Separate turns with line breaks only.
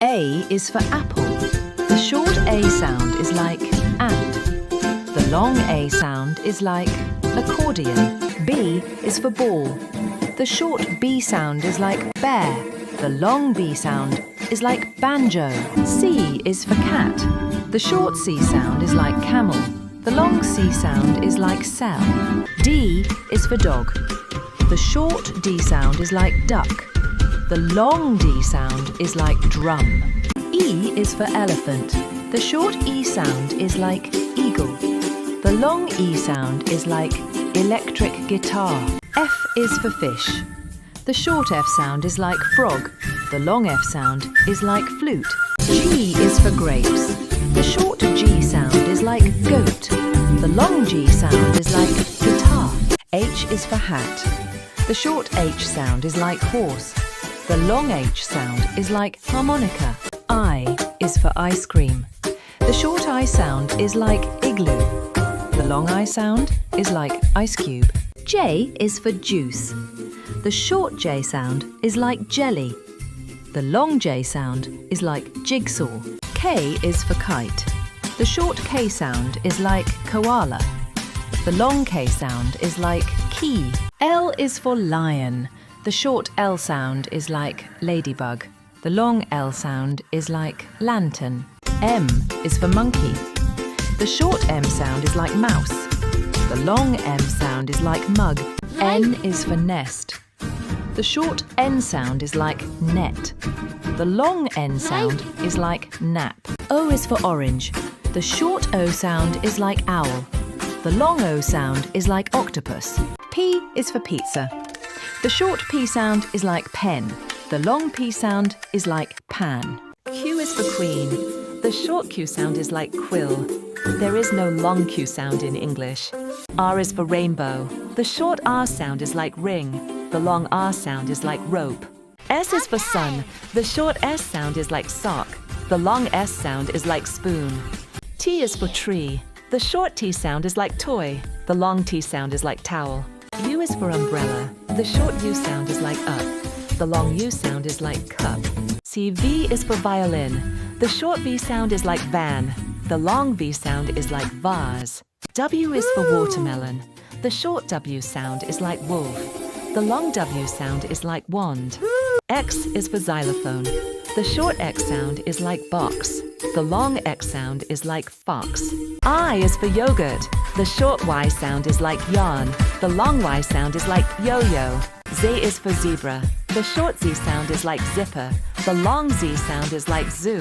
A is for apple. The short A sound is like and. The long A sound is like accordion. B is for ball. The short B sound is like bear. The long B sound is like banjo. C is for cat. The short C sound is like camel. The long C sound is like cell. D is for dog. The short D sound is like duck. The long D sound is like drum. E is for elephant. The short E sound is like eagle. The long E sound is like electric guitar. F is for fish. The short F sound is like frog. The long F sound is like flute. G is for grapes. The short G sound is like goat. The long G sound is like guitar. H is for hat. The short H sound is like horse. The long H sound is like harmonica. I is for ice cream. The short I sound is like igloo. The long I sound is like ice cube. J is for juice. The short J sound is like jelly. The long J sound is like jigsaw. K is for kite. The short K sound is like koala. The long K sound is like key. L is for lion. The short L sound is like ladybug. The long L sound is like lantern. M is for monkey. The short M sound is like mouse. The long M sound is like mug. N is for nest. The short N sound is like net. The long N sound is like nap. O is for orange. The short O sound is like owl. The long O sound is like octopus. P is for pizza. The short P sound is like pen. The long P sound is like pan. Q is for queen. The short Q sound is like quill. There is no long Q sound in English. R is for rainbow. The short R sound is like ring. The long R sound is like rope. S is for sun. The short S sound is like sock. The long S sound is like spoon. T is for tree. The short T sound is like toy. The long T sound is like towel. U is for umbrella. The short U sound is like up. The long U sound is like cup. V is for violin. The short V sound is like van. The long V sound is like vase. W is for watermelon. The short W sound is like wolf. The long W sound is like wand. X is for xylophone. The short X sound is like box. The long X sound is like fox. I is for yogurt. The short Y sound is like yarn. The long Y sound is like yo-yo. Z is for zebra. The short Z sound is like zipper. The long Z sound is like zoo.